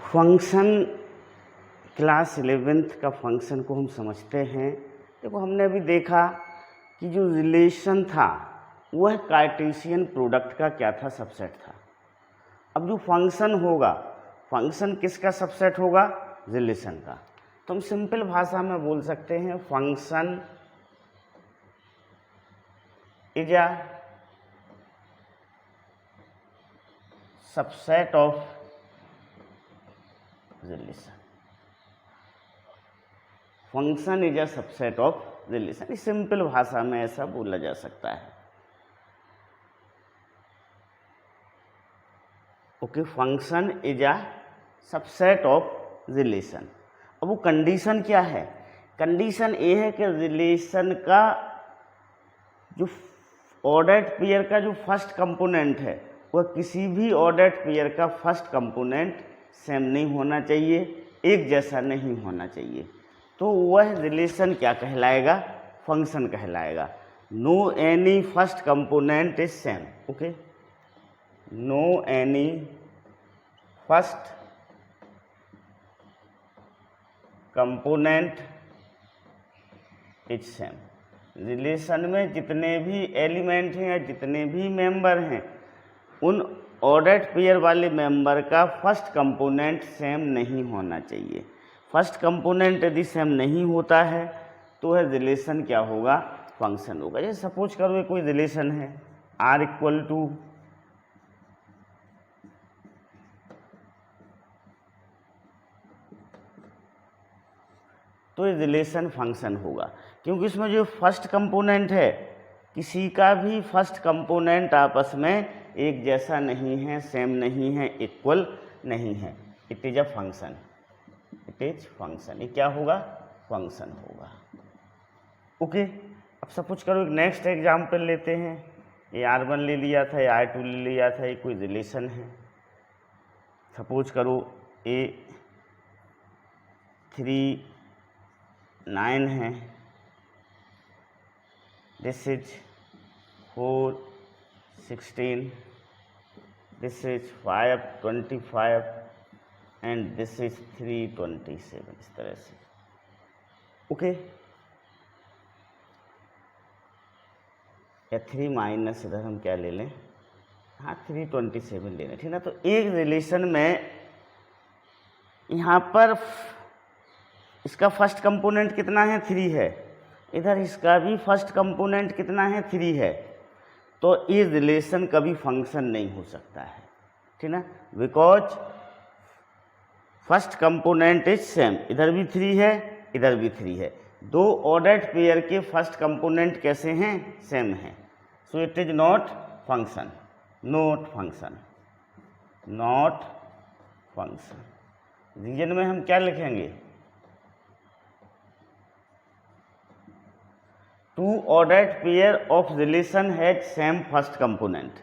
Function class 11th का function को हम समझते हैं। देखो हमने अभी देखा कि जो रिलेशन था वह कार्टेशियन प्रोडक्ट का क्या था, सबसेट था। अब जो फंक्शन होगा, फंक्शन किसका सबसेट होगा, रिलेशन का। तो हम सिंपल भाषा में बोल सकते हैं function is a subset of relation. Function is a subset of relation, simple भाषा में ऐसा बोला जा सकता है। Okay, function is a subset of relation. अब वो कंडीशन क्या है, कंडीशन ये है कि रिलेशन का जो ऑर्डर्ड पेयर का जो फर्स्ट कंपोनेंट है वह किसी भी ऑर्डर्ड पेयर का फर्स्ट कंपोनेंट सेम नहीं होना चाहिए, एक जैसा नहीं होना चाहिए। तो वह रिलेशन क्या कहलाएगा, फंक्शन कहलाएगा। No any first component is same. Okay, no any first component is same. Relation में जितने भी एलिमेंट हैं या जितने भी मेंबर हैं, उन ऑर्डर्ड पेयर वाले मेंबर का फर्स्ट कंपोनेंट सेम नहीं होना चाहिए। फर्स्ट कंपोनेंट यदि सेम नहीं होता है तो वह रिलेशन क्या होगा, फंक्शन होगा। जैसे सपोज करो ये कोई रिलेशन है R इक्वल टू तो ये रिलेशन फंक्शन होगा, क्योंकि इसमें जो फर्स्ट कंपोनेंट है, किसी का भी फर्स्ट कंपोनेंट आपस में एक जैसा नहीं है, सेम नहीं है, इक्वल नहीं है। It is a function, it is function. ये क्या होगा, फंक्शन होगा। ओके, अब सपोज करो एक नेक्स्ट एग्जाम्पल लेते हैं। ये R1 ले लिया था, ये R2 ले लिया था, ये कोई रिलेशन है। सपोज करो ये 3 9 है, this is 4 16, this is 5 25 and this is 3 27, इस तरह से। ओके, या 3 माइनस इधर हम क्या ले लें, हाँ 3 27 ले लें, ठीक ना। तो एक रिलेशन में यहाँ पर इसका फर्स्ट कंपोनेंट कितना है, 3 है, इधर इसका भी फर्स्ट कंपोनेंट कितना है, 3 है। तो ये रिलेशन कभी फंक्शन नहीं हो सकता है, ठीक ना, because first component is same. इधर भी 3 है, इधर भी 3 है। दो ऑर्डर्ड पेयर के फर्स्ट कंपोनेंट कैसे हैं, सेम हैं। So it is not function, not function, not function. Reason में हम क्या लिखेंगे, two ordered pair of relation has same first component.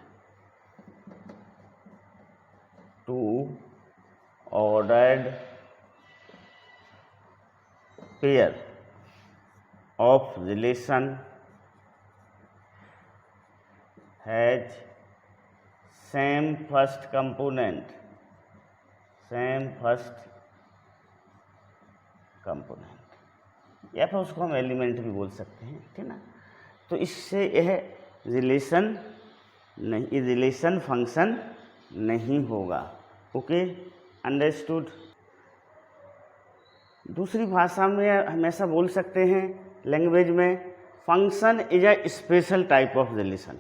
Two ordered pair of relation has same first component, same first component, या फिर उसको हम element भी बोल सकते हैं, ठीक ना। तो इससे यह रिलेशन नहीं, रिलेशन फंक्शन नहीं होगा। Okay, understood. दूसरी भाषा में हमेशा बोल सकते हैं लैंग्वेज में, function is a special type of relation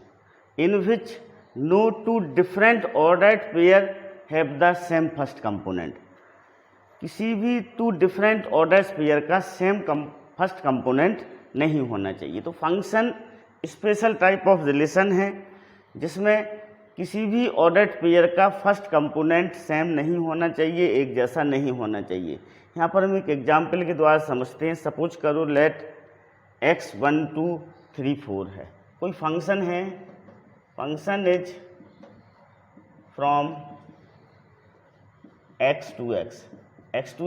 in which no two different ordered pair have the same first component. किसी भी 2 डिफरेंट ऑर्डर्ड पेयर का सेम फर्स्ट कंपोनेंट नहीं होना चाहिए। तो function special type of relation है जिसमें किसी भी ऑर्डर्ड पेयर का फर्स्ट कंपोनेंट सेम नहीं होना चाहिए, एक जैसा नहीं होना चाहिए। यहाँ पर हम एक एग्जाम्पल के द्वारा समझते हैं। सपोज करो लेट x 1 2 3 4 है, कोई फंक्शन है, function is from x to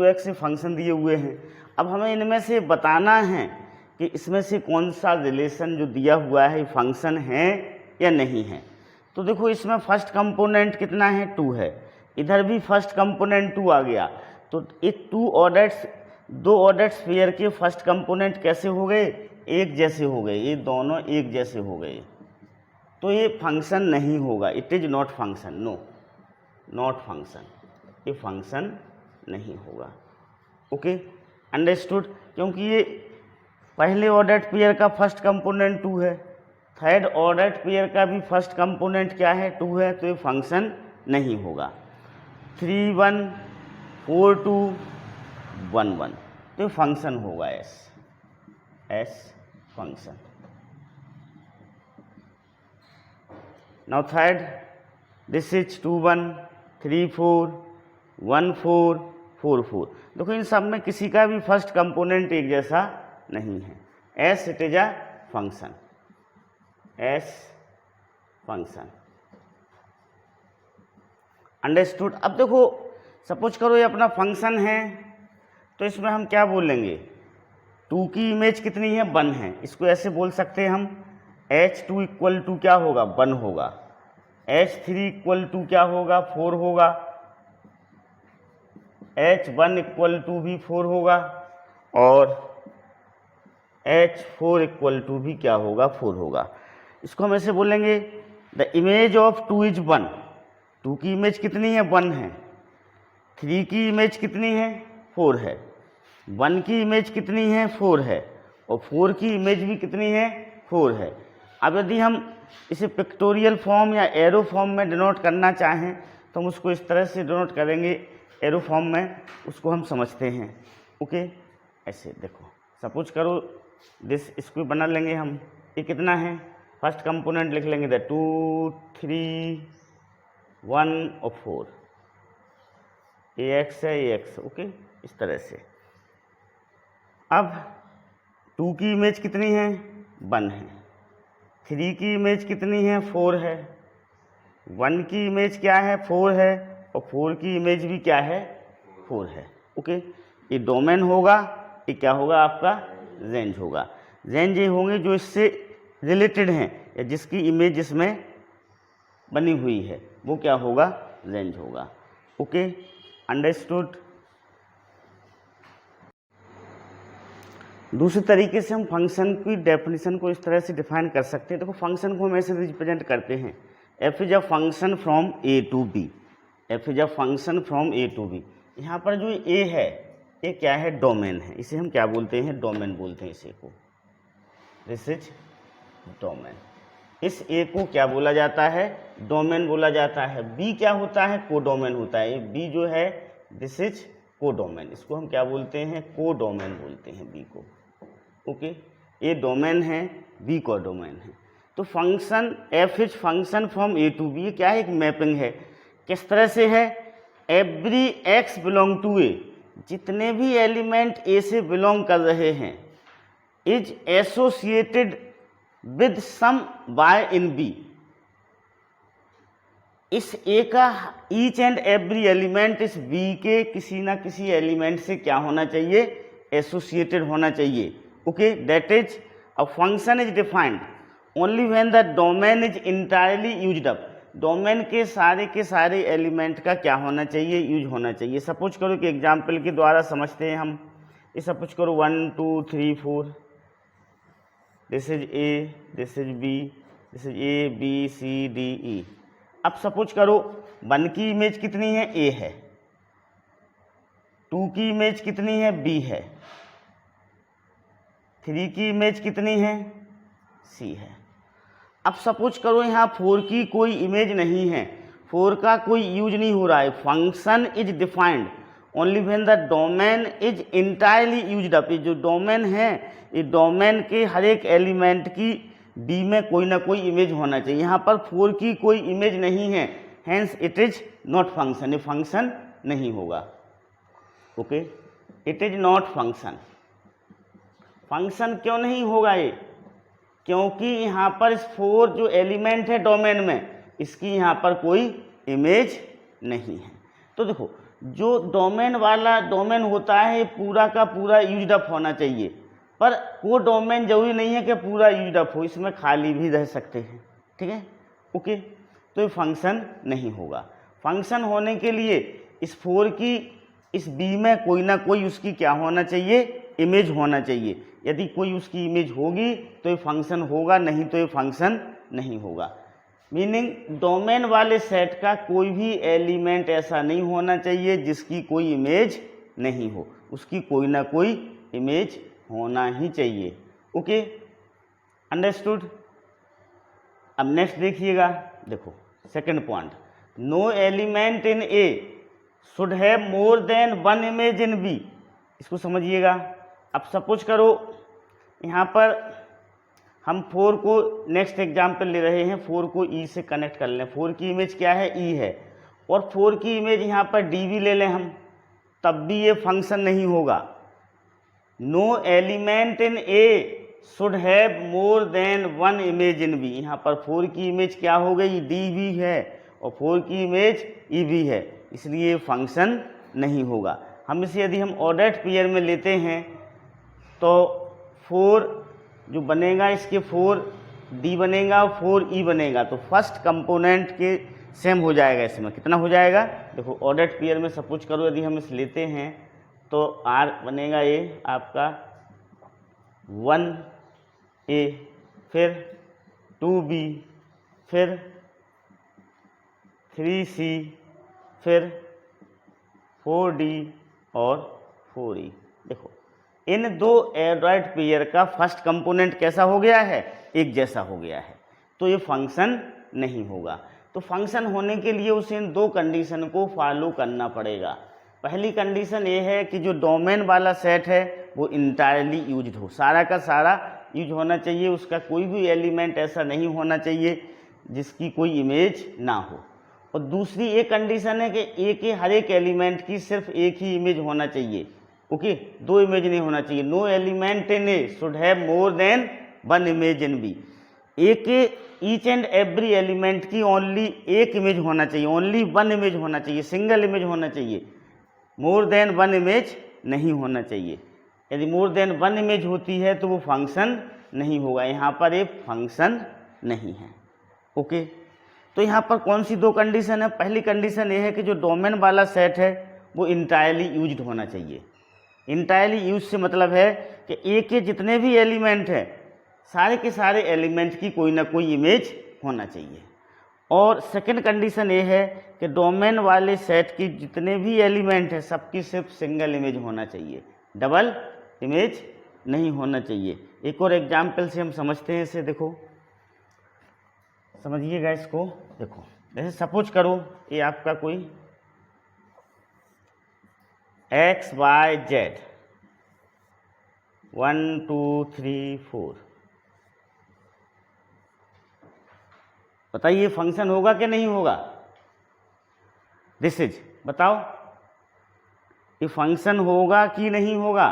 x से फंक्शन दिए हुए हैं। अब हमें इनमें से बताना है कि इसमें से कौन सा रिलेशन जो दिया हुआ है फंक्शन है या नहीं है। तो देखो इसमें फर्स्ट कंपोनेंट कितना है, 2 है, इधर भी फर्स्ट कंपोनेंट 2 आ गया, तो ये दो ऑर्डर्ड स्फीयर के फर्स्ट कंपोनेंट कैसे हो गए, एक जैसे हो गए, ये दोनों एक जैसे हो गए, तो ये फंक्शन नहीं होगा, it is not function, no not function, ये फंक्शन नहीं होगा। Okay, understood. क्योंकि ये पहले ऑर्डर्ड पेयर का फर्स्ट कंपोनेंट 2 है, थर्ड ऑर्डर्ड पेयर का भी फर्स्ट कंपोनेंट क्या है, 2 है, तो ये फंक्शन नहीं होगा। 3 1 4 2 1 1, तो ये फंक्शन होगा, S function. Now third, this is 2 1 3 4 1 4 4 4। देखो इन सब में किसी का भी फर्स्ट कंपोनेंट एक जैसा नहीं है, S it is a function, as function, understood. अब देखो सपोज करो ये अपना फंक्शन है, तो इसमें हम क्या बोलेंगे, 2 की इमेज कितनी है, 1 है, इसको ऐसे बोल सकते हैं हम, h2 इक्वल टू क्या होगा, 1 होगा, h3 इक्वल टू क्या होगा, 4 होगा, h1 इक्वल टू भी 4 होगा, और h4 इक्वल टू भी क्या होगा, 4 होगा। इसको हम ऐसे बोलेंगे, द इमेज ऑफ 2 इज 1, 2 की इमेज कितनी है, 1 है, 3 की इमेज कितनी है, 4 है, 1 की इमेज कितनी है, 4 है, और 4 की इमेज भी कितनी है, 4 है। अब यदि हम इसे पिक्टोरियल फॉर्म या एरो फॉर्म में डिनोट करना चाहें तो हम उसको इस तरह से डिनोट करेंगे, एरो फॉर्म में, उसको हम समझते हैं। ओके, ऐसे देखो, सपोज करो दिस, इसको बना लेंगे हम, ये कितना है, फर्स्ट कंपोनेंट लिख लेंगे 2 3 1 और 4, ax है, ax, ओके, इस तरह से। अब 2 की इमेज कितनी है, 1 है, 3 की इमेज कितनी है, 4 है, 1 की इमेज क्या है, 4 है, और 4 की इमेज भी क्या है, 4 है। ओके, ये डोमेन होगा, ये क्या होगा आपका, रेंज होगा। रेंज ये होंगे जो इससे रिलेटेड हैं या जिसकी इमेज इसमें बनी हुई है, वो क्या होगा, रेंज होगा। Okay, understood. दूसरे तरीके से हम फंक्शन की डेफिनेशन को इस तरह से डिफाइन कर सकते हैं। देखो फंक्शन को हम ऐसे रिप्रेजेंट करते हैं, f is a function from a to b, f is a function from a to b। यहाँ पर जो a है ये क्या है, डोमेन है, इसे हम क्या बोलते हैं, डोमेन बोलते हैं इसे को, दिस इज डोमेन। इस a को क्या बोला जाता है, डोमेन बोला जाता है। b क्या होता है, कोडोमेन होता है। ये b जो है दिस इज कोडोमेन, इसको हम क्या बोलते हैं, कोडोमेन बोलते हैं b को। ओके, ये डोमेन है, b कोडोमेन है। तो function f is function from a to b, ये क्या है, एक मैपिंग है। किस तरह से है, every x belong to a, जितने भी एलिमेंट a से बिलोंग कर रहे हैं, is associated with some y in b। इस a का ईच एंड एवरी एलिमेंट इस b के किसी ना किसी एलिमेंट से क्या होना चाहिए, एसोसिएटेड होना चाहिए। Okay, that is a function is defined only when the domain is entirely used up. Domain के सारे एलिमेंट का क्या होना चाहिए, यूज होना चाहिए। सपोज करो कि एग्जाम्पल के द्वारा समझते हैं हम, ये सपोज करो 1 2 3 4, this is a, this is b, this is a b c d e। अब सपोज करो 1 की इमेज कितनी है, a है, 2 की इमेज कितनी है, b है, 3 की इमेज कितनी है, c है। अब सपोज करो यहाँ 4 की कोई इमेज नहीं है, 4 का कोई यूज नहीं हो रहा है। Function is defined only when the domain is entirely used up. ये जो डोमेन है, ये डोमेन के हर एक एलिमेंट की b में कोई ना कोई इमेज होना चाहिए। यहाँ पर 4 की कोई इमेज नहीं है, hence it is not function, ये फंक्शन नहीं होगा। Okay, it is not function. Function क्यों नहीं होगा ये, क्योंकि यहाँ पर इस 4 जो एलिमेंट है डोमेन में, इसकी यहाँ पर कोई इमेज नहीं है। तो देखो जो डोमेन वाला डोमेन होता है पूरा का पूरा यूज्ड अप होना चाहिए, पर वो डोमेन जरूरी नहीं है कि पूरा यूज्ड अप हो, इसमें खाली भी रह सकते हैं। ठीक है, ओके, तो ये फंक्शन नहीं होगा। फंक्शन होने के लिए इस 4 की इस बी में कोई ना कोई उसकी क्या होना चाहिए, इमेज होना चाहिए। यदि कोई उसकी इमेज होगी तो ये फंक्शन होगा, नहीं तो ये फंक्शन नहीं होगा। मीनिंग डोमेन वाले सेट का कोई भी एलिमेंट ऐसा नहीं होना चाहिए जिसकी कोई इमेज नहीं हो, उसकी कोई ना कोई इमेज होना ही चाहिए। Okay, understood. अब नेक्स्ट देखिएगा, देखो second point, no element in A should have more than one image in B. इसको समझिएगा। अब सपोज करो यहाँ पर हम 4 को नेक्स्ट एग्जाम्पल ले रहे हैं, 4 को ई से कनेक्ट कर लें। 4 की इमेज क्या है, ई है, और 4 की इमेज यहाँ पर डी भी ले लें हम, तब भी ये फंक्शन नहीं होगा। No element in A should have more than one image in B. यहाँ पर 4 की इमेज क्या हो गई, डी भी है, और 4 की इमेज ई भी है, इसलिए फंक्शन नहीं होगा। हम इसे यदि हम ऑर्डर्ड पेयर में लेते हैं तो 4 जो बनेगा, इसके 4 डी बनेगा और 4 ई बनेगा, तो फर्स्ट कंपोनेंट के सेम हो जाएगा। इसमें कितना हो जाएगा, देखो ऑर्डर्ड पेयर में सपोज करो यदि हम इस लेते हैं तो आर बनेगा ये आपका 1A, फिर 2B, फिर 3C, फिर 4D और 4E। देखो इन दो ऑर्डर्ड पेयर का फर्स्ट कंपोनेंट कैसा हो गया है, एक जैसा हो गया है, तो ये फंक्शन नहीं होगा। तो फंक्शन होने के लिए उसे इन दो कंडीशन को फॉलो करना पड़ेगा। पहली कंडीशन ये है कि जो डोमेन वाला सेट है वो इंटायरली यूज्ड हो, सारा का सारा यूज होना चाहिए, उसका कोई भी एलिमेंट ऐसा नहीं होना चाहिए जिसकी कोई इमेज ना हो। और दूसरी एक कंडीशन है कि ए के हर एक एलिमेंट की सिर्फ एक ही इमेज होना चाहिए। ओके, दो इमेज नहीं होना चाहिए। No element in A should have more than one image in B. A के ईच एंड एवरी एलिमेंट की ओनली एक इमेज होना चाहिए, ओनली वन इमेज होना चाहिए, सिंगल इमेज होना चाहिए, मोर देन वन इमेज नहीं होना चाहिए। यदि मोर देन वन इमेज होती है तो वो फंक्शन नहीं होगा। यहाँ पर एक फंक्शन नहीं है। ओके, तो यहाँ पर कौन सी दो कंडीशन है, पहली कंडीशन ये है कि जो डोमेन वाला सेट है वो इंटायरली यूज्ड होना चाहिए। इंटायरली यूज से मतलब है कि ए के जितने भी एलिमेंट हैं सारे के सारे एलिमेंट की कोई ना कोई इमेज होना चाहिए। और सेकंड कंडीशन ये है कि डोमेन वाले सेट की जितने भी एलिमेंट हैं सबकी सिर्फ सिंगल इमेज होना चाहिए, डबल इमेज नहीं होना चाहिए। एक और एग्जाम्पल से हम समझते हैं इसे, देखो समझिएगा इसको। देखो जैसे सपोज करो ये आपका कोई एक्स वाई जेड 1 2 3 4, बताइए फंक्शन होगा कि नहीं होगा? दिस इज, बताओ ये फंक्शन होगा कि नहीं होगा?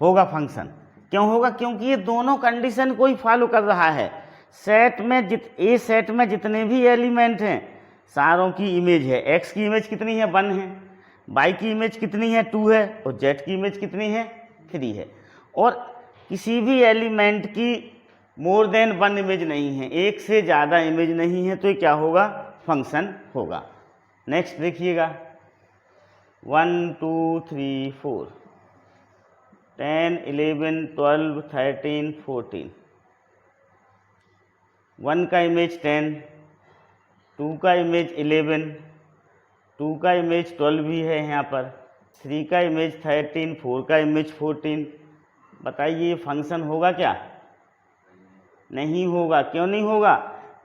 होगा फंक्शन। क्यों होगा? क्योंकि ये दोनों कंडीशन को ही फॉलो कर रहा है। सेट में ए सेट में जितने भी एलिमेंट हैं सारों की इमेज है। एक्स की इमेज कितनी है? 1 है। वाई की इमेज कितनी है? 2 है। और जेड की इमेज कितनी है? 3 है। और किसी भी एलिमेंट की मोर देन वन इमेज नहीं है, एक से ज़्यादा इमेज नहीं है, तो ये क्या होगा? फंक्शन होगा। नेक्स्ट देखिएगा 1 2 3 4 10 11 12 13 14, 1 का इमेज 10, 2 का इमेज 11, 2 का इमेज 12 भी है यहाँ पर, 3 का इमेज 13, 4 का इमेज 14। बताइए ये फंक्शन होगा क्या? नहीं होगा। क्यों नहीं होगा?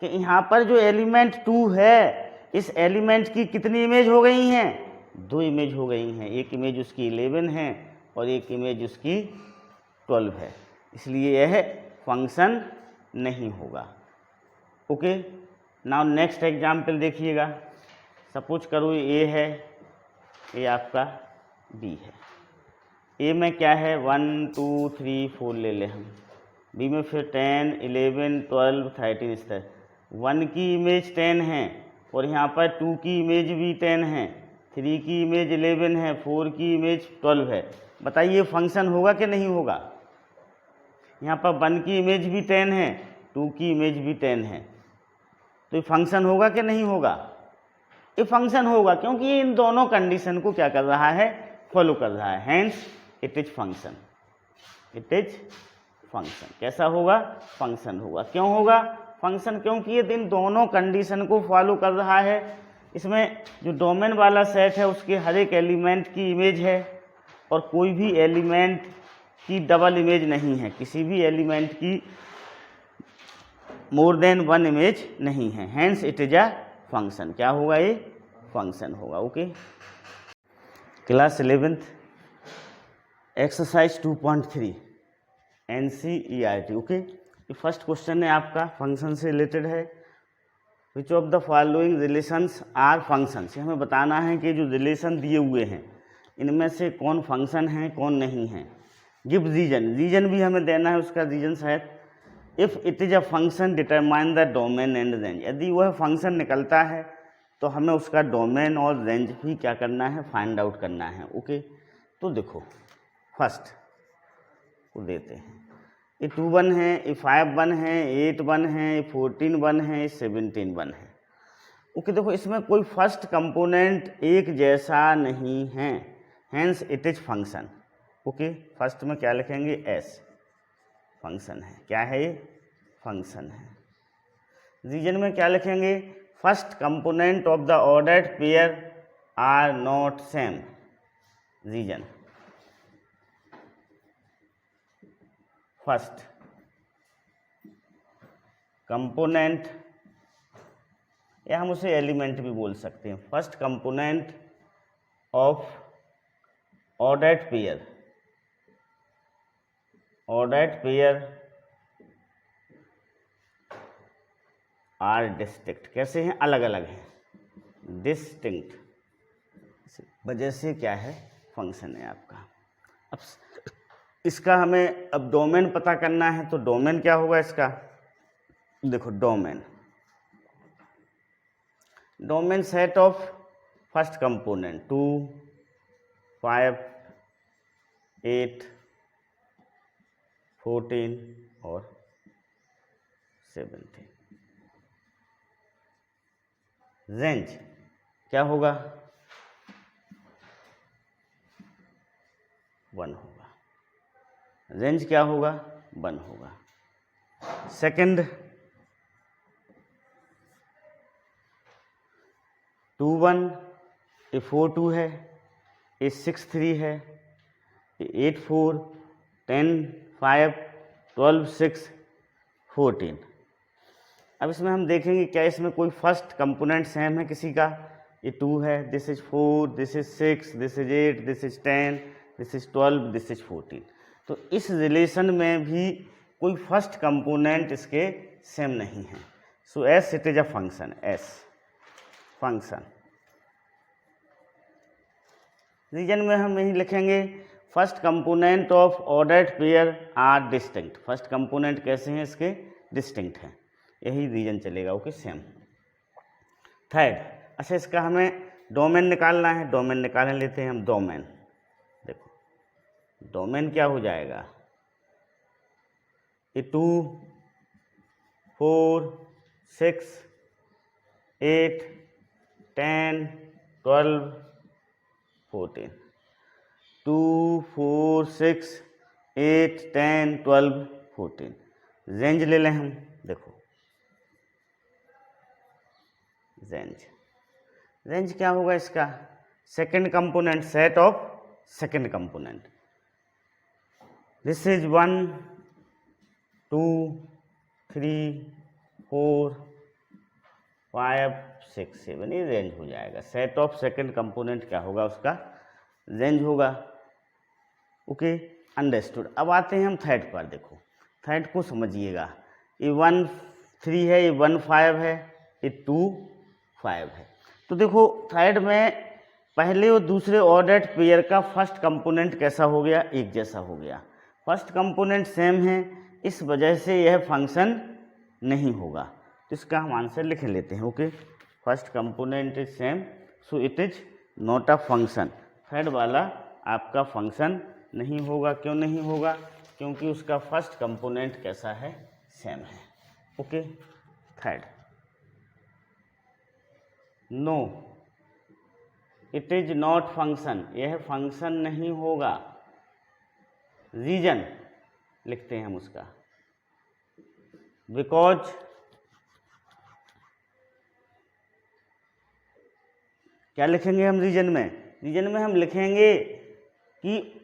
कि यहाँ पर जो एलिमेंट 2 है इस एलिमेंट की कितनी इमेज हो गई हैं? 2 इमेज हो गई हैं। एक इमेज उसकी 11 है और एक इमेज उसकी 12 है, इसलिए यह फंक्शन नहीं होगा। ओके, नाउ नेक्स्ट एग्जाम्पल देखिएगा। सपोज करो ए है, ये आपका बी है। ए में क्या है? 1 2 3 4 ले लें हम। बी में फिर 10 11 12 13 इस तरह। 1 की इमेज 10 है और यहाँ पर 2 की इमेज भी 10 है, 3 की इमेज 11 है, 4 की इमेज 12 है। बताइए फंक्शन होगा कि नहीं होगा? यहाँ पर 1 की इमेज भी 10 है, 2 की इमेज भी 10 है, तो ये फंक्शन होगा कि नहीं होगा? ये फंक्शन होगा क्योंकि ये इन दोनों कंडीशन को क्या कर रहा है, फॉलो कर रहा है, hence it is function, it is function. कैसा होगा, फंक्शन होगा। क्यों होगा फंक्शन, क्योंकि ये इन दोनों कंडीशन को फॉलो कर रहा है। इसमें जो डोमेन वाला सेट है उसके हर एक एलिमेंट की इमेज है और कोई भी एलिमेंट की डबल इमेज नहीं है, किसी भी एलिमेंट की मोर देन वन इमेज नहीं है, hence it is a function. क्या होगा, ये फंक्शन होगा। Okay, class 11th exercise 2.3 NCERT। Okay, ये फर्स्ट क्वेश्चन है आपका, फंक्शन से रिलेटेड है। Which of the following relations are functions, हमें बताना है कि जो रिलेशन दिए हुए हैं इनमें से कौन फंक्शन है कौन नहीं है। गिव रीजन, रीजन भी हमें देना है, उसका रीजन शायद। If it is a function determine the domain and range, यदि वह फंक्शन निकलता है तो हमें उसका डोमेन और रेंज भी क्या करना है, फाइंड आउट करना है। ओके, तो देखो फर्स्ट को देते हैं, ये 2 1 है, ये 5 1 है, 8 1 है, ये 14 1 है, ये 17 1 है। ओके, देखो इसमें कोई फर्स्ट कंपोनेंट एक जैसा नहीं है, hence it is function. Okay, first में क्या लिखेंगे, एस, फंक्शन है। क्या है ये, फंक्शन है। रीजन में क्या लिखेंगे, first component of the ordered pair are not same. Reason first component, या हम उसे एलिमेंट भी बोल सकते हैं, first component of ordered pair, ordered pair are distinct. कैसे हैं, अलग अलग हैं, डिस्टिंक्ट, वजह से क्या है, फंक्शन है आपका। अब इसका हमें अब डोमेन पता करना है, तो डोमेन क्या होगा इसका, देखो domain, domain set of first component 2 5 8 14 और 17। रेंज क्या होगा, 1 होगा। रेंज क्या होगा, 1 होगा। सेकंड 2 1, ये 4 2 है, ये 6 3 है, ये 8 4 10 5 12 6 14। अब इसमें हम देखेंगे क्या इसमें कोई फर्स्ट कंपोनेंट सेम है किसी का, ये 2 है, this is 4, this is 6, this is 8, this is 10, this is 12, this is 14। तो इस रिलेशन में भी कोई फर्स्ट कंपोनेंट इसके सेम नहीं है। So as it is a function, as function. Reason में हम यही लिखेंगे, first component of ordered pair are distinct. First component कैसे हैं इसके, डिस्टिंक्ट हैं, यही रीजन चलेगा। Okay, same. थर्ड, अच्छा इसका हमें डोमेन निकालना है, डोमेन निकाल लेते हैं हम। डोमेन देखो, डोमेन क्या हो जाएगा, ये 2 4 6 8 10 12 14, 2 4 6 8 10 12 14। रेंज ले लें हम, देखो रेंज, रेंज क्या होगा इसका, second component, set of second component. This is 1 2 3 4 5 6 7, ये रेंज हो जाएगा। सेट ऑफ सेकंड कंपोनेंट क्या होगा, उसका रेंज होगा। Okay, understood. अब आते हैं हम थर्ड पर। देखो थर्ड को समझिएगा, ये 1 3 है, ये 1 5 है, ये 2 5 है। तो देखो थर्ड में पहले और दूसरे ऑर्डर्ड पेयर का फर्स्ट कंपोनेंट कैसा हो गया, एक जैसा हो गया। फर्स्ट कंपोनेंट सेम है, इस वजह से यह फंक्शन नहीं होगा। तो इसका हम आंसर लिख लेते हैं। Okay, first component is same, so it is not a function. Third वाला आपका फंक्शन नहीं होगा। क्यों नहीं होगा, क्योंकि उसका फर्स्ट कंपोनेंट कैसा है, सेम है। Okay, third. No it is not function, यह फंक्शन नहीं होगा। रीजन लिखते हैं हम उसका, बिकॉज क्या लिखेंगे हम रीजन में? रीजन में हम लिखेंगे कि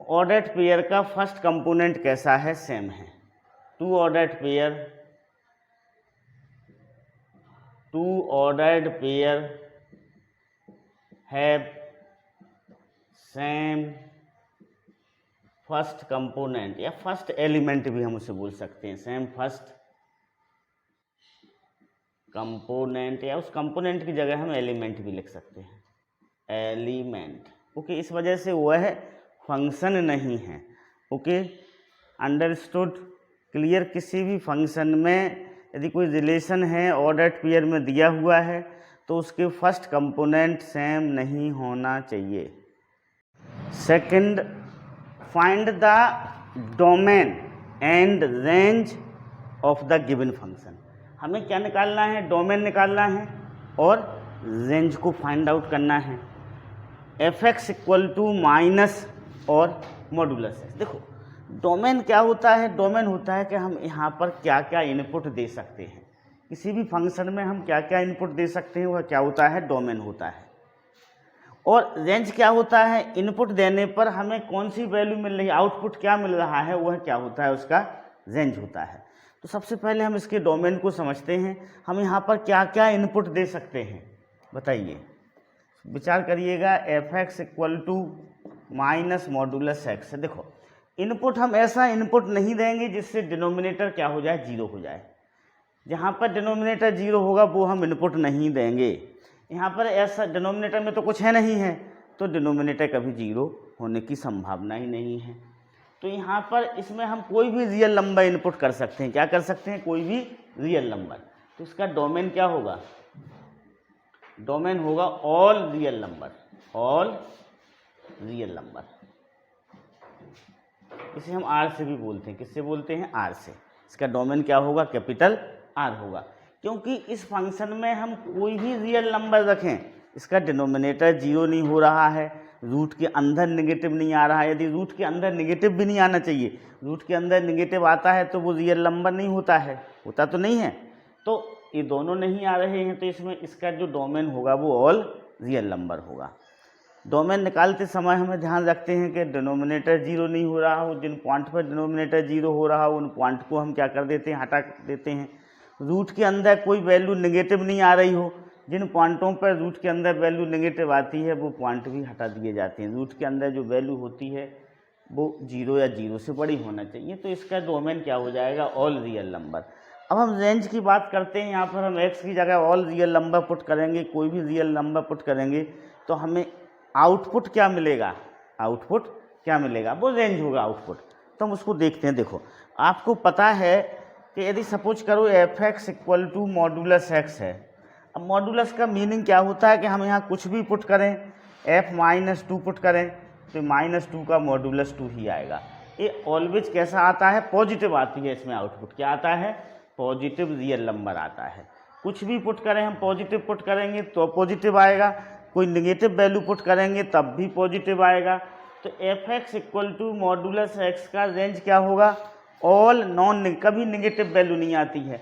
ऑर्डर्ड पेयर का फर्स्ट कंपोनेंट कैसा है, सेम है। Two ordered pair have same first component या फर्स्ट एलिमेंट भी हम उसे बोल सकते हैं, सेम फर्स्ट कंपोनेंट, या उस कंपोनेंट की जगह हम एलिमेंट भी लिख सकते हैं, एलिमेंट। ओके, इस वजह से वह फंक्शन नहीं है। Okay, understood, clear. किसी भी फंक्शन में यदि कोई रिलेशन है ऑर्डर्ड पेयर में दिया हुआ है तो उसके फर्स्ट कंपोनेंट सेम नहीं होना चाहिए। Second, find the domain and range of the given function. हमें क्या निकालना है? डोमेन निकालना है और रेंज को फाइंड आउट करना है। F x equal to minus और मॉडुलस एक्स। देखो, डोमेन क्या होता है? डोमेन होता है कि हम यहाँ पर क्या क्या इनपुट दे सकते हैं, किसी भी फंक्शन में हम क्या क्या इनपुट दे सकते हैं, वह क्या होता है? डोमेन होता है। और रेंज क्या होता है? इनपुट देने पर हमें कौन सी वैल्यू मिल रही है, आउटपुट क्या मिल रहा है, वह क्या होता है? उसका रेंज होता है। तो सबसे पहले हम इसके डोमेन को समझते हैं। हम यहाँ पर क्या क्या इनपुट दे सकते हैं, बताइए, विचार करिएगा। F x equal to minus modulus x. देखो, इनपुट हम ऐसा इनपुट नहीं देंगे जिससे डिनोमिनेटर क्या हो जाए? जीरो हो जाए। जहाँ पर डिनोमिनेटर जीरो होगा वो हम इनपुट नहीं देंगे। यहाँ पर ऐसा डिनोमिनेटर में तो कुछ है नहीं है, तो डिनोमिनेटर कभी जीरो होने की संभावना ही नहीं है। तो यहाँ पर इसमें हम कोई भी रियल नंबर इनपुट कर सकते हैं। क्या कर सकते हैं? कोई भी रियल नंबर। तो इसका डोमेन क्या होगा? डोमेन होगा all real number, all real number. इसे हम आर से भी बोलते हैं। किससे बोलते हैं? आर से। इसका डोमेन क्या होगा? कैपिटल आर होगा। क्योंकि इस फंक्शन में हम कोई भी रियल नंबर रखें, इसका डिनोमिनेटर जीरो नहीं हो रहा है, रूट के अंदर नेगेटिव नहीं आ रहा है। यदि रूट के अंदर नेगेटिव भी नहीं आना चाहिए, रूट के अंदर नेगेटिव आता है तो वो रियल नंबर नहीं होता है, होता तो नहीं है। तो ये दोनों नहीं आ रहे हैं, तो इसमें इसका जो डोमेन होगा वो ऑल रियल नंबर होगा। डोमेन निकालते समय हमें ध्यान रखते हैं कि डिनोमिनेटर जीरो नहीं हो रहा हो। जिन पॉइंट पर डिनोमिनेटर जीरो हो रहा हो उन पॉइंट को हम क्या कर देते हैं? हटा देते हैं। रूट के अंदर कोई वैल्यू नेगेटिव नहीं आ रही हो, जिन पॉइंटों पर रूट के अंदर वैल्यू नेगेटिव आती है वो पॉइंट भी हटा दिए जाते हैं। रूट के अंदर जो वैल्यू होती है वो जीरो या जीरो से बड़ी होना चाहिए। तो इसका डोमेन क्या हो जाएगा? All real number. अब हम रेंज की बात करते हैं। यहाँ पर हम एक्स की जगह ऑल रियल नंबर पुट करेंगे, कोई भी रियल नंबर पुट करेंगे तो हमें आउटपुट क्या मिलेगा? आउटपुट क्या मिलेगा? वो रेंज होगा आउटपुट। तो हम उसको देखते हैं। देखो, आपको पता है कि यदि सपोज करो f x equal to modulus x है। अब मॉडुलस का मीनिंग क्या होता है कि हम यहाँ कुछ भी पुट करें, एफ माइनस टू पुट करें तो माइनस टू का मॉडुलस टू ही आएगा। ये ऑलवेज कैसा आता है? पॉजिटिव आती है। इसमें आउटपुट क्या आता है? पॉजिटिव रियल नंबर आता है। कुछ भी पुट करें हम, पॉजिटिव पुट करेंगे तो पॉजिटिव आएगा, कोई नेगेटिव वैल्यू पुट करेंगे तब भी पॉजिटिव आएगा। तो f x equal to modulus x का रेंज क्या होगा? ऑल नॉन, कभी नेगेटिव वैल्यू नहीं आती है।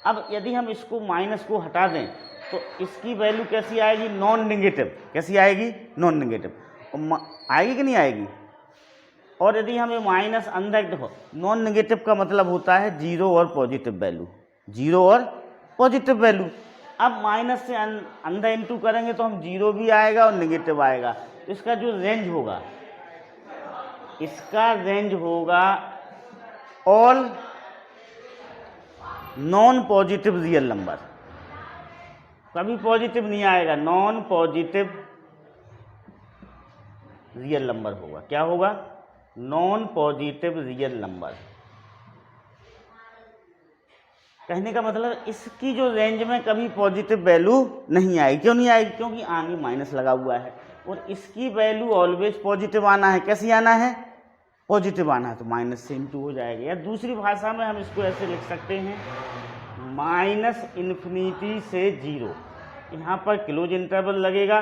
अब यदि हम इसको माइनस को हटा दें तो इसकी वैल्यू कैसी आएगी? Non negative. कैसी आएगी? Non negative. आएगी कि नहीं आएगी? और यदि हमें माइनस अंदर, देखो नॉन नेगेटिव का मतलब होता है जीरो और पॉजिटिव वैल्यू, जीरो और पॉजिटिव वैल्यू। अब माइनस से अंदर इनटू करेंगे तो हम जीरो भी आएगा और नेगेटिव आएगा। तो इसका जो रेंज होगा, इसका रेंज होगा all non positive real number. कभी पॉजिटिव नहीं आएगा, नॉन पॉजिटिव रियल नंबर होगा। क्या होगा? Non positive real number. कहने का मतलब इसकी जो रेंज में कभी पॉजिटिव वैल्यू नहीं आएगी। क्यों नहीं आएगी? क्योंकि आगे माइनस लगा हुआ है और इसकी वैल्यू ऑलवेज पॉजिटिव आना है। कैसी आना है? पॉजिटिव आना है। तो माइनस से इनटू हो जाएगा। या दूसरी भाषा में हम इसको ऐसे लिख सकते हैं, माइनस इन्फिनिटी से जीरो। यहाँ पर क्लोज इंटरवल लगेगा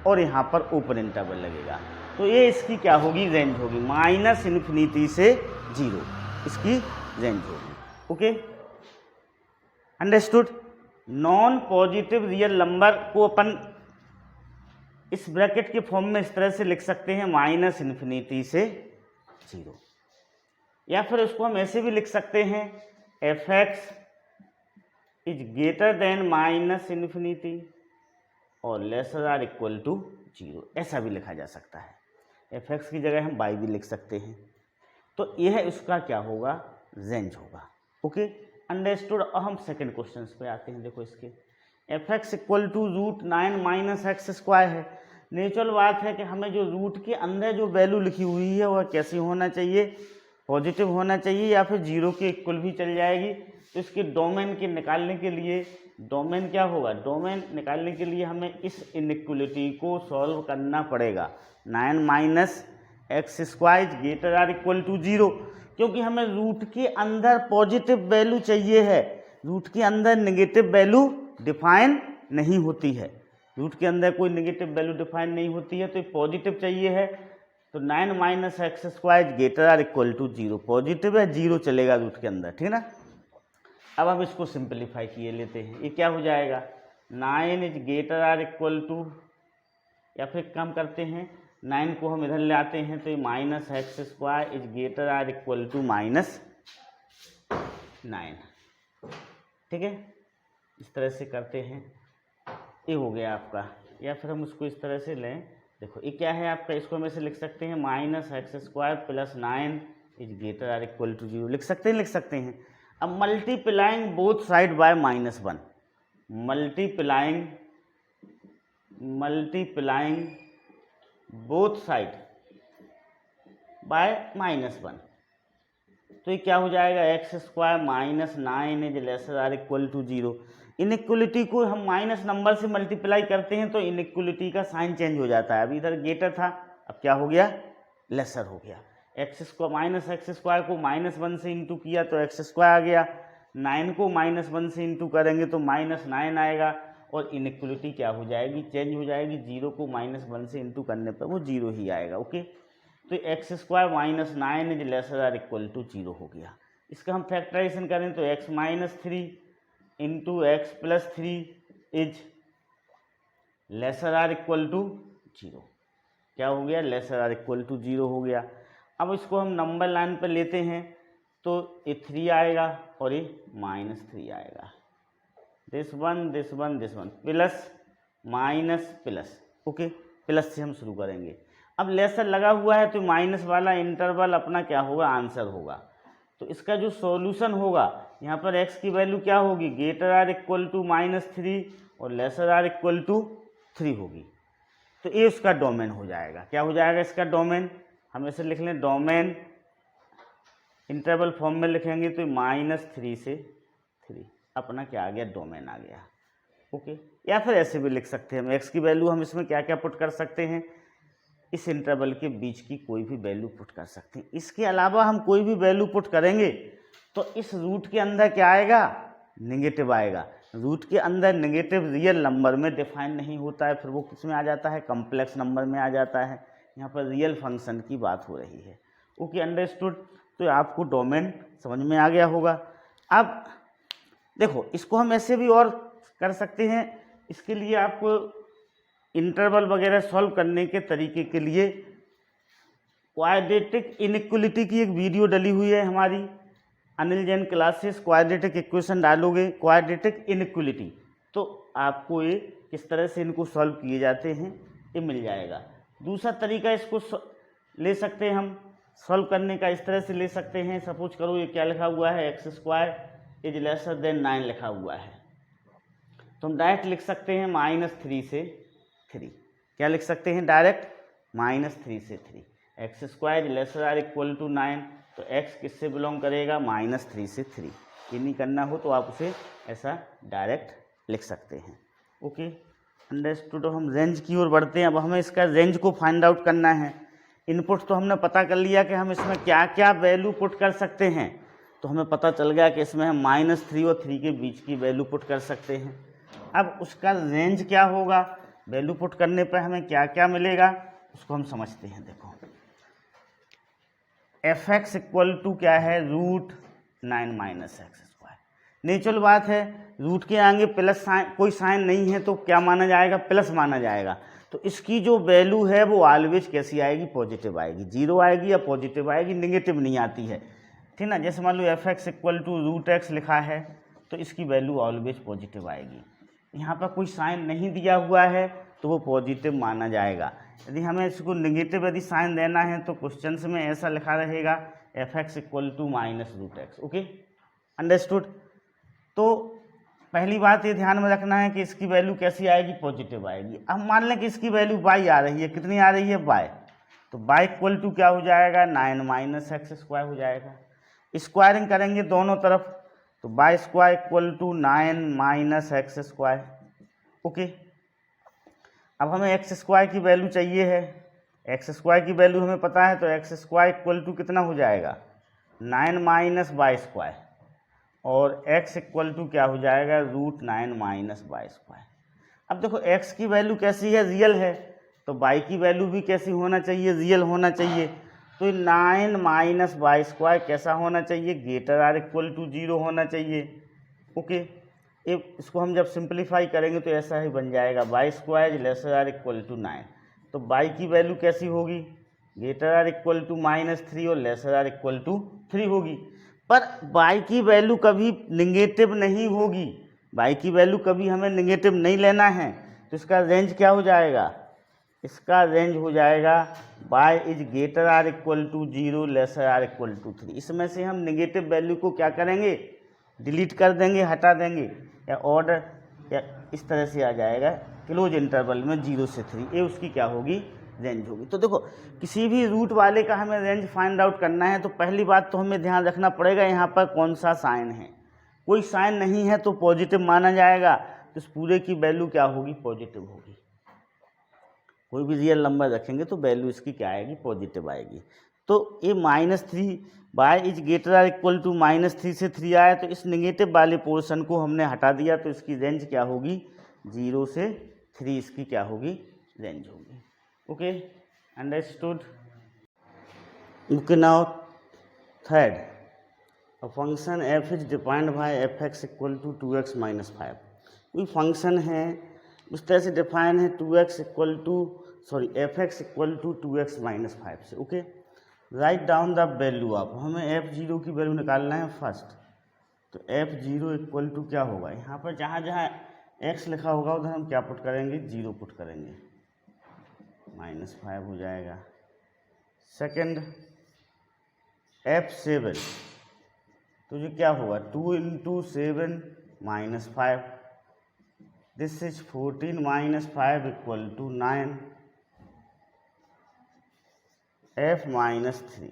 और यहाँ पर ओपन इंटरवल लगेगा। तो ये इसकी क्या होगी, रेंज होगी, -∞ से 0 इसकी रेंज होगी। Okay, understood. Non positive real number को अपन इस ब्रैकेट के फॉर्म में इस तरह से लिख सकते हैं, -∞ से 0, या फिर उसको हम ऐसे भी लिख सकते हैं, f(x) इज ग्रेटर देन -∞ और लेसर आर इक्वल टू 0, ऐसा भी लिखा जा सकता है। f(x) की जगह हम y भी लिख सकते हैं। तो यह उसका क्या होगा, रेंज होगा। Okay, understood. अब हम सेकंड क्वेश्चन पे आते हैं। देखो इसके f(x) इक्वल टू √9 - x² है। नेचुरल बात है कि हमें जो रूट के अंदर जो वैल्यू लिखी हुई है वह कैसी होना चाहिए, पॉजिटिव होना चाहिए या फिर 0 के इक्वल भी चल जाएगी। तो इसके डोमेन के निकालने के लिए, डोमेन क्या होगा, डोमेन निकालने के लिए हमें इस इनइक्वलिटी को सॉल्व करना पड़ेगा। 9 - x² is greater or equal to 0, क्योंकि हमें रूट के अंदर पॉजिटिव वैल्यू चाहिए है। रूट के अंदर नेगेटिव वैल्यू डिफाइन नहीं होती है, रूट के अंदर कोई नेगेटिव वैल्यू डिफाइन नहीं होती है, तो पॉजिटिव चाहिए है। तो 9 - x² is greater or equal to 0, positive है, 0 चलेगा रूट के अंदर, ठीक है ना। अब हम इसको सिंपलीफाई किए लेते हैं। ये क्या हो जाएगा, 9 is greater or equal to, या फिर कम करते हैं, 9 को हम इधर ले आते हैं तो -x² is greater or equal to -9, ठीक है। इस तरह से करते हैं, ये हो गया आपका। या फिर हम उसको इस तरह से लें, देखो ये क्या है आपका, इसको हम ऐसे लिख सकते हैं, -x² + 9 is greater or equal to 0, लिख सकते हैं, लिख सकते हैं। अब multiplying both side by -1, multiplying both side by -1, तो ये क्या हो जाएगा, x² - 9 is lesser or equal to 0। Inequality को हम माइनस नंबर से मल्टीप्लाई करते हैं तो इनइक्वलिटी का साइन चेंज हो जाता है। अब इधर ग्रेटर था, अब क्या हो गया, लेसर हो गया। x² को -1 से इंटू किया तो x² आ गया, 9 को -1 से इंटू करेंगे तो -9 आएगा, और इनइक्वलिटी क्या हो जाएगी, चेंज हो जाएगी। 0 को -1 से इंटू करने पर वो 0 ही आएगा। ओके, तो x² - 9 is lesser or equal to 0 हो गया। इसका हम फैक्टराइजेशन करें तो x - 3 into x + 3 is lesser or equal to 0, क्या हो गया, लेसर आर इक्वल टू 0 हो गया। अब इसको हम नंबर लाइन पर लेते हैं तो ये 3 आएगा और ये -3 आएगा, this one plus minus plus. Okay, plus से हम शुरू करेंगे। अब लेसर लगा हुआ है तो माइनस वाला इंटरवल अपना क्या होगा, आंसर होगा। तो इसका जो सॉल्यूशन होगा, यहाँ पर x की वैल्यू क्या होगी, ग्रेटर आर इक्वल टू -3 और लेसर आर इक्वल टू 3 होगी। तो ये उसका डोमेन हो जाएगा। क्या हो जाएगा इसका डोमेन, हम ऐसे लिख लें, डोमेन इंटरवल फॉर्म में लिखेंगे तो -3 से 3 अपना क्या आ गया, डोमेन आ गया। ओके, या फिर ऐसे भी लिख सकते हैं हम, x की वैल्यू हम इसमें क्या क्या पुट कर सकते हैं, इस इंटरवल के बीच की कोई भी वैल्यू पुट कर सकते हैं। इसके अलावा हम कोई भी वैल्यू पुट करेंगे तो इस रूट के अंदर क्या आएगा, नेगेटिव आएगा। रूट के अंदर नेगेटिव रियल नंबर में डिफाइन नहीं होता है, फिर वो किस में आ जाता है, कम्प्लेक्स नंबर में आ जाता है। यहाँ पर रियल फंक्शन की बात हो रही है। Okay, understood. तो आपको डोमेन समझ में आ गया होगा। अब देखो, इसको हम ऐसे भी और कर सकते हैं। इसके लिए आपको इंटरवल वगैरह सॉल्व करने के तरीके के लिए क्वाड्रेटिक इनइक्वलिटी की एक वीडियो डली हुई है हमारी, Anil Jain classes. Quadratic equation डालोगे, क्वाड्रेटिक इनइक्वलिटी, तो आपको ये किस तरह से इनको सॉल्व किए जाते हैं ये मिल जाएगा। दूसरा तरीका इसको ले सकते हैं हम सॉल्व करने का, इस तरह से ले सकते हैं। सपोज करो ये क्या लिखा हुआ है, x² इज लेसर देन 9 लिखा हुआ है, तो हम डायरेक्ट लिख सकते हैं -3 से 3। क्या लिख सकते हैं डायरेक्ट, -3 से 3। x² is lesser or equal to 9, तो x किससे बिलोंग करेगा, -3 से 3। ये नहीं करना हो तो आप उसे ऐसा डायरेक्ट लिख सकते हैं। Okay, understood. हम रेंज की ओर बढ़ते हैं। अब हमें इसका रेंज को फाइंड आउट करना है। इनपुट तो हमने पता कर लिया कि हम इसमें क्या क्या वैल्यू पुट कर सकते हैं, तो हमें पता चल गया कि इसमें हम -3 और 3 के बीच की वैल्यू पुट कर सकते हैं। अब उसका रेंज क्या होगा, वैल्यू पुट करने पर हमें क्या क्या मिलेगा उसको हम समझते हैं। देखो एफ एक्स इक्वल टू क्या है, root 9 minus x square. Natural बात है, रूट के आगे प्लस साइन, कोई साइन नहीं है तो क्या माना जाएगा, प्लस माना जाएगा। तो इसकी जो वैल्यू है वो ऑलवेज कैसी आएगी, पॉजिटिव आएगी। जीरो आएगी या पॉजिटिव आएगी, नेगेटिव नहीं आती है, ठीक ना। जैसे मान लो f x equal to root x लिखा है तो इसकी वैल्यू ऑलवेज पॉजिटिव आएगी। यहाँ पर कोई साइन नहीं दिया हुआ है तो वो पॉजिटिव माना जाएगा। यदि हमें इसको नेगेटिव यदि साइन देना है तो क्वेश्चंस में ऐसा लिखा रहेगा f x equal to minus root x. Okay, understood. तो पहली बात ये ध्यान में रखना है कि इसकी वैल्यू कैसी आएगी, पॉजिटिव आएगी। अब मान लें कि इसकी वैल्यू बाई आ रही है, कितनी आ रही है, बाई, तो बाई इक्वल टू क्या हो जाएगा, 9 माइनस एक्स स्क्वायर हो जाएगा। स्क्वायरिंग करेंगे दोनों तरफ तो y square equal to 9 minus x square. Okay, अब हमें एक्स स्क्वायर की वैल्यू चाहिए है, एक्स स्क्वायर की वैल्यू हमें पता है, तो एक्स स्क्वायर इक्वल टू कितना हो जाएगा, 9 माइनस बाई स्क्वायर, और x इक्वल टू क्या हो जाएगा, रूट 9 माइनस बाई स्क्वायर। अब देखो x की वैल्यू कैसी है, रियल है, तो y की वैल्यू भी कैसी होना चाहिए, रियल होना चाहिए। तो 9 माइनस बाई स्क्वायर कैसा होना चाहिए, ग्रेटर आर इक्वल टू 0 होना चाहिए। ओके, इसको हम जब सिंप्लीफाई करेंगे तो ऐसा ही बन जाएगा, y square lesser or equal to 9। तो y की वैल्यू कैसी होगी, ग्रेटर आर इक्वल टू -3 और लेसर आर इक्वल टू 3 होगी। पर y की वैल्यू कभी निगेटिव नहीं होगी, y की वैल्यू कभी हमें निगेटिव नहीं लेना है। तो इसका रेंज क्या हो जाएगा, इसका रेंज हो जाएगा y is greater or equal to 0 lesser or equal to 3। इसमें से हम निगेटिव वैल्यू को क्या करेंगे, डिलीट कर देंगे, हटा देंगे, या ऑर्डर या इस तरह से आ जाएगा क्लोज इंटरवल में 0 से 3, ये उसकी क्या होगी, रेंज होगी। तो देखो किसी भी रूट वाले का हमें रेंज फाइंड आउट करना है तो पहली बात तो हमें ध्यान रखना पड़ेगा यहाँ पर कौन सा साइन है। कोई साइन नहीं है तो पॉजिटिव माना जाएगा, तो इस पूरे की वैल्यू क्या होगी, पॉजिटिव होगी। कोई भी रियल नंबर रखेंगे तो वैल्यू इसकी क्या आएगी, पॉजिटिव आएगी। तो ये -3 y is greater or equal to -3 से 3 आया, तो इस नेगेटिव वाले पोर्शन को हमने हटा दिया, तो इसकी रेंज क्या होगी, 0 से 3 इसकी क्या होगी, रेंज होगी। Okay, understood. Okay, now third, a function f is defined by f x equal to 2x minus 5। कोई फंक्शन है उस तरह से डिफाइन है f x equal to 2x minus 5 से। Okay, write down the value of, हमें f0 की value निकालना है फर्स्ट। तो f0 इक्वल टू क्या होगा, यहाँ पर जहाँ जहाँ x लिखा होगा उधर हम क्या पुट करेंगे, 0 पुट करेंगे, -5 हो जाएगा। सेकंड f7, तो ये क्या होगा, 2 into 7 -5, this is 14 minus 5 equal to 9। f-3,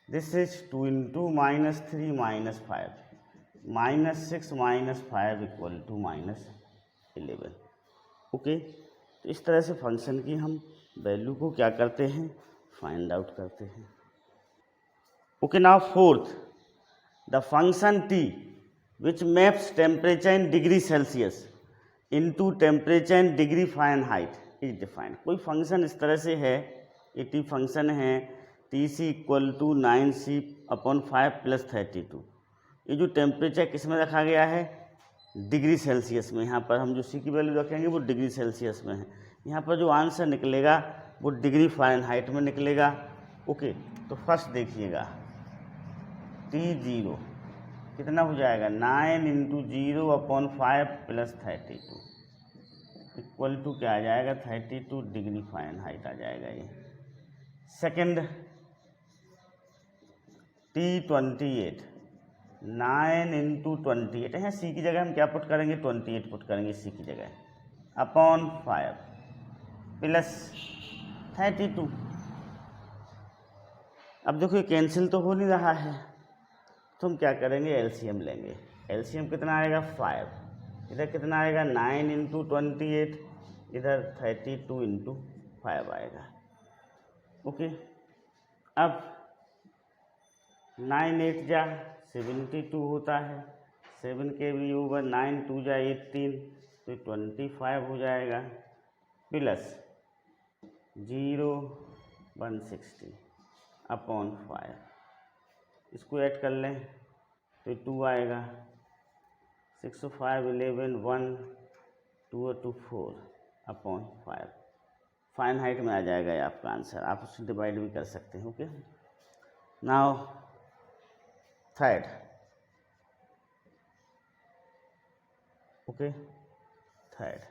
this is 2 into -3 -5, -6 -5 equal to -11। Okay, तो इस तरह से फंक्शन की हम वैल्यू को क्या करते हैं, फाइंड आउट करते हैं। Okay, now fourth, the function t which maps temperature in degree Celsius into temperature in degree Fahrenheit is defined. कोई फंक्शन इस तरह से है, ये टी फंक्शन है, TC इक्वल टू 9C/5 + 32। ये जो टेम्परेचर किस में रखा गया है, डिग्री सेल्सियस में। यहाँ पर हम जो C की वैल्यू रखेंगे वो डिग्री सेल्सियस में है। यहाँ पर जो आंसर निकलेगा वो डिग्री फ़ारेनहाइट में निकलेगा। ओके, तो फर्स्ट देखिएगा, T0 कितना हो जाएगा, 9 इंटू 0/5 + 32 इक्वल टू क्या आ जाएगा, 32 डिग्री फ़ारेनहाइट आ जाएगा ये। सेकंड T28, 9 इंटू 28 है, C की जगह हम क्या पुट करेंगे, 28 पुट करेंगे C की जगह, /5 + 32। अब देखो ये कैंसिल तो हो नहीं रहा है, तो हम क्या करेंगे, एलसीएम लेंगे। एलसीएम कितना आएगा, 5, इधर कितना आएगा, 9 इंटू 28, इधर 32 इंटू 5 आएगा। ओके, अब 9 8 जा 72 होता है, 7 के भी ऊपर 9 2 जा 18, तो 25 हो जाएगा। प्लस 0 160 अपॉन 5, इसको ऐड कर लें तो 2 आएगा, 6 5 11 1 2 2 4 अपॉन 5, फारेनहाइट में आ जाएगा ये आपका आंसर, आप उससे डिवाइड भी कर सकते हैं। Okay, now third, okay third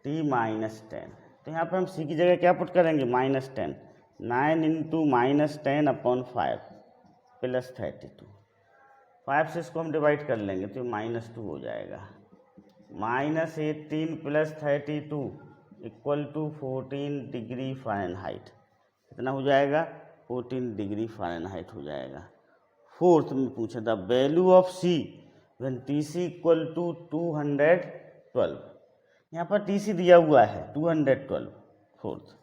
t -10, तो यहाँ पे हम c की जगह क्या पुट करेंगे -10, 9 इंटू -10 अपॉन 5 प्लस 32, 5 से इसको हम डिवाइड कर लेंगे तो -2 हो जाएगा, -18 plus 32 equal to 14 degree Fahrenheit, कितना हो जाएगा 14 डिग्री फ़ारेनहाइट हो जाएगा। फोर्थ में पूछा था value of c when Tc equal to 212, यहाँ पर Tc दिया हुआ है 212, फोर्थ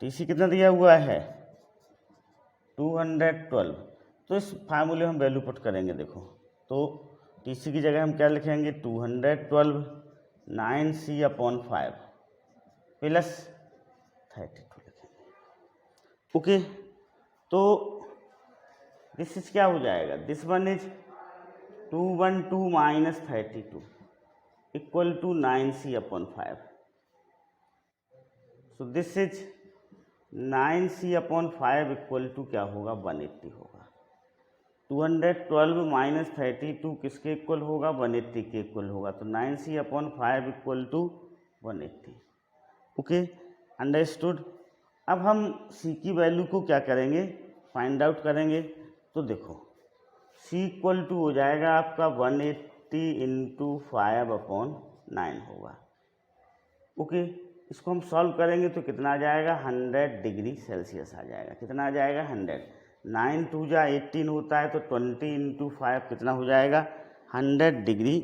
Tc कितना दिया हुआ है 212, तो इस फार्मूले में हम वैल्यू पुट करेंगे। देखो तो Tc की जगह हम क्या लिखेंगे 212 9c अपॉन 5 प्लस 32 लिखेंगे। ओके, तो दिस इज क्या हो जाएगा, this one is 212 minus 32 equal to 9c upon 5, so this is 9c upon 5 equal to क्या होगा 180 होगा। 212 माइनस 32 किसके इक्वल होगा 180 के इक्वल होगा, तो 9c upon 5 equal to 180। Okay, understood. अब हम c की वैल्यू को क्या करेंगे फाइंड आउट करेंगे, तो देखो c इक्वल टू हो जाएगा आपका 180 इंटू 5 अपॉन 9 होगा। ओके, इसको हम सॉल्व करेंगे तो कितना आ जाएगा 100 डिग्री सेल्सियस आ जाएगा, कितना आ जाएगा 100, 9 2 जा 18 होता है तो 20 इंटू 5 कितना हो जाएगा 100 डिग्री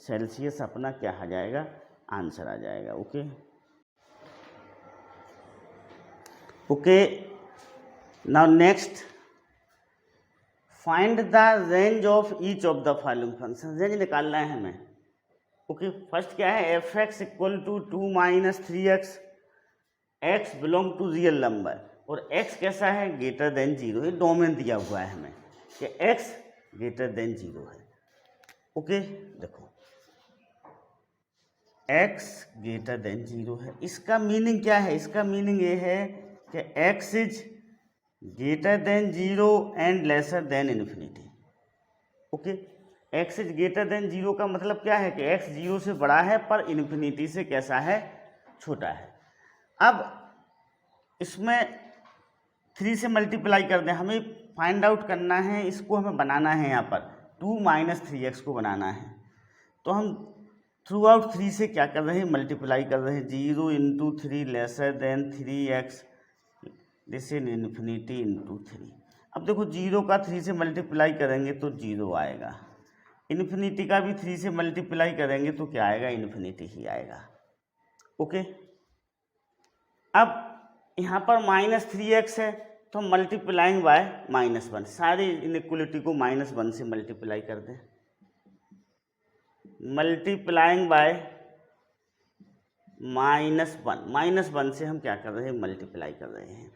सेल्सियस अपना क्या आ जाएगा आंसर आ जाएगा। Okay okay, now next find the range of each of the following function, range निकालना है हमें। ओके, फर्स्ट क्या है f(x) equal to 2 minus 3x, x belong to real number और x कैसा है ग्रेटर देन 0, ये डोमेन दिया हुआ है हमें कि x ग्रेटर देन 0 है। ओके, देखो x ग्रेटर देन 0 है, इसका मीनिंग क्या है, इसका मीनिंग ये है कि x is greater than 0 and lesser than infinity. Okay, x is greater than 0 का मतलब क्या है कि x 0 से बड़ा है पर इन्फिनिटी से कैसा है छोटा है। अब इसमें 3 से मल्टीप्लाई कर दें, हमें फाइंड आउट करना है, इसको हमें बनाना है यहाँ पर 2 माइनस 3x को बनाना है, तो हम थ्रू आउट 3 से क्या कर रहे हैं मल्टीप्लाई कर रहे हैं, 0 into 3 lesser than 3x this in infinity into 3। अब देखो 0 का 3 से मल्टीप्लाई करेंगे तो 0 आएगा, इन्फिनिटी का भी 3 से मल्टीप्लाई करेंगे तो क्या आएगा इन्फिनिटी ही आएगा। ओके, अब यहाँ पर -3x है तो हम मल्टीप्लाइंग बाय -1, सारी इनइक्वलिटी को -1 से मल्टीप्लाई कर दें, मल्टीप्लाइंग बाय -1 से हम क्या कर रहे हैं मल्टीप्लाई कर रहे हैं,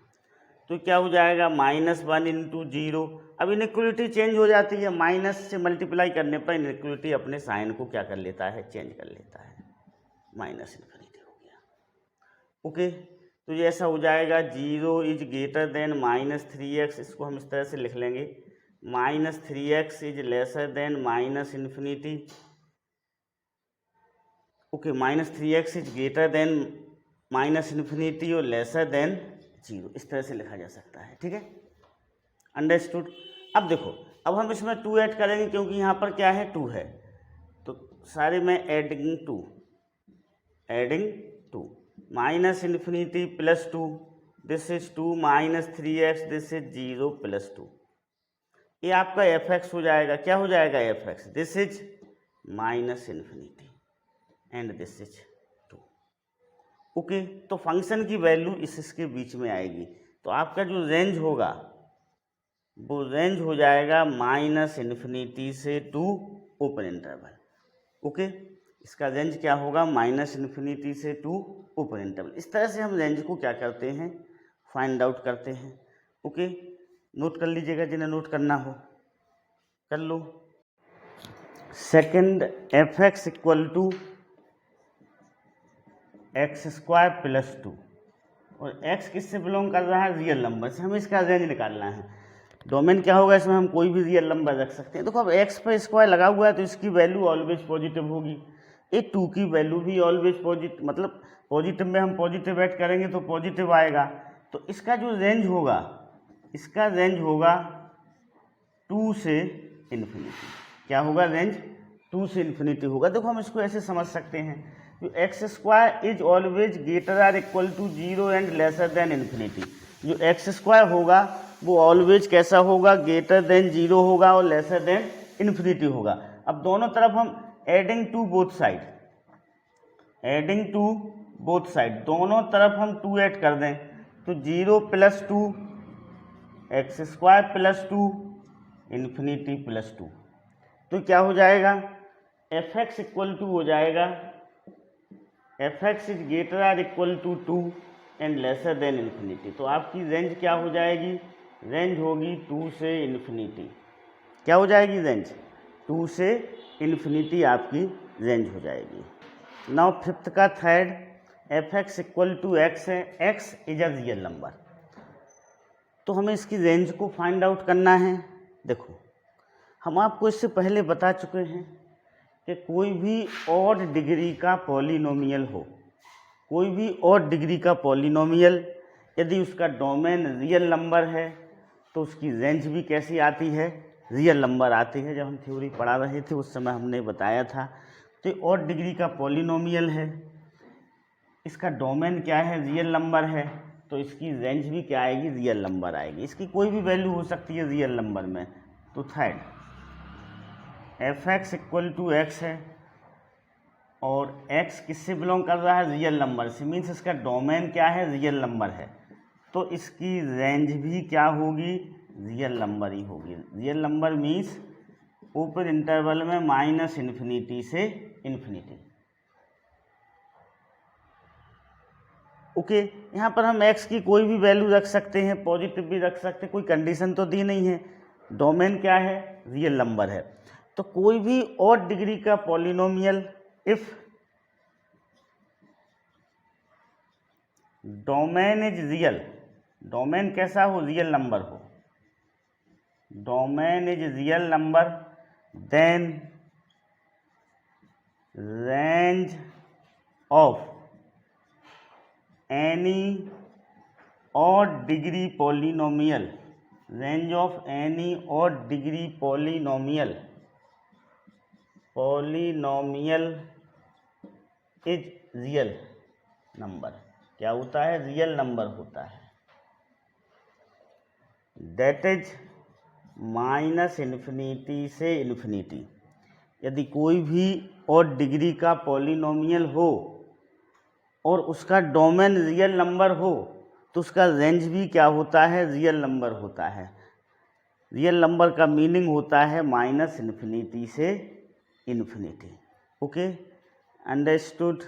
तो क्या हो जाएगा -1 इंटू 0। अब इनइक्वलिटी चेंज हो जाती है, माइनस से मल्टीप्लाई करने पर इनइक्वलिटी अपने साइन को क्या कर लेता है चेंज कर लेता है, माइनस इन्फिनिटी हो गया। ओके, तो ये ऐसा हो जाएगा 0 इज ग्रेटर देन -3x, इसको हम इस तरह से लिख लेंगे -3x is lesser than minus infinity. Okay, -3x is greater than minus infinity और लेसर देन 0, इस तरह से लिखा जा सकता है। ठीक है, अंडरस्टूड। अब देखो, अब हम इसमें 2 ऐड करेंगे क्योंकि यहाँ पर क्या है 2 है, तो सारे में adding 2 minus infinity plus 2 this is 2 minus 3x this is 0 plus 2, ये आपका f(x) हो जाएगा, क्या हो जाएगा f(x) this is minus infinity and this is 2। Okay, तो फंक्शन की वैल्यू इसके बीच में आएगी, तो आपका जो रेंज होगा वो रेंज हो जाएगा -∞ से 2 ओपन इंटरवल। ओके, इसका रेंज क्या होगा, -∞ से टू ओपन इंटरवल। इस तरह से हम रेंज को क्या करते हैं, फाइंड आउट करते हैं। ओके, नोट कर लीजिएगा, जिन्हें नोट करना हो कर लो। Second, f(x) equal to x² + 2 और x किससे बिलोंग कर रहा है, रियल नंबर से। हमें इसका रेंज निकालना है। डोमेन क्या होगा, इसमें हम कोई भी रियल नंबर रख सकते हैं। देखो अब x पर स्क्वायर लगा हुआ है तो इसकी वैल्यू ऑलवेज पॉजिटिव होगी। ये 2 की वैल्यू भी ऑलवेज पॉजिटिव, मतलब पॉजिटिव में हम पॉजिटिव ऐड करेंगे तो पॉजिटिव आएगा। तो इसका जो रेंज होगा, इसका रेंज होगा 2 से इन्फिनिटी। क्या होगा रेंज, 2 से इन्फिनिटी होगा। देखो हम इसको ऐसे समझ सकते हैं, जो x² is always greater or equal to 0 and lesser than infinity. जो x² होगा वो ऑलवेज कैसा होगा, ग्रेटर देन 0 होगा और लेसर देन इन्फिनिटी होगा। अब दोनों तरफ हम एडिंग टू बोथ साइड, दोनों तरफ हम 2 ऐड कर दें तो 0 + 2 x² + 2 इन्फिनिटी + 2। तो क्या हो जाएगा, f(x) इक्वल टू हो जाएगा f(x) is greater or equal to 2 and lesser than infinity. तो आपकी रेंज क्या हो जाएगी, रेंज होगी 2 से इन्फिनिटी। क्या हो जाएगी रेंज, 2 से इन्फिनिटी आपकी रेंज हो जाएगी। नाउ फिफ्थ का third, f(x) equal to x है, x is a real number. तो हमें इसकी रेंज को फाइंड आउट करना है। देखो हम आपको इससे पहले बता चुके हैं कि कोई भी ऑड डिग्री का पॉलिनोमियल हो, कोई भी ऑड डिग्री का पॉलिनोमियल यदि उसका डोमेन रियल नंबर है तो उसकी रेंज भी कैसी आती है, रियल नंबर आती है। जब हम थ्योरी पढ़ा रहे थे उस समय हमने बताया था। तो ऑड डिग्री का पॉलिनोमियल है, इसका डोमेन क्या है, रियल नंबर है, तो इसकी रेंज भी क्या आएगी, रियल नंबर आएगी। इसकी कोई भी वैल्यू हो सकती है रियल नंबर में। तो third, f(x) equal to x है और x किससे बिलोंग कर रहा है, रियल नंबर से, मीन्स इसका डोमेन क्या है, रियल नंबर है। तो इसकी रेंज भी क्या होगी, रियल नंबर ही होगी। Real number means open interval में -∞ से इन्फिनिटी। ओके, यहाँ पर हम x की कोई भी वैल्यू रख सकते हैं, पॉजिटिव भी रख सकते हैं, कोई कंडीशन तो दी नहीं है। डोमेन क्या है, रियल नंबर है। तो कोई भी ऑड डिग्री का polynomial if domain is real, domain कैसा हो, रियल नंबर हो, domain is real number, then range of any odd degree polynomial, range of any odd degree polynomial is real number. क्या होता है, रियल नंबर होता है। That is -∞ से infinity. यदि कोई भी ऑड डिग्री का पॉलिनोमियल हो और उसका डोमेन रियल नंबर हो तो उसका रेंज भी क्या होता है, रियल नंबर होता है। रियल नंबर का मीनिंग होता है -∞ से इन्फिनिटी। Okay, understood.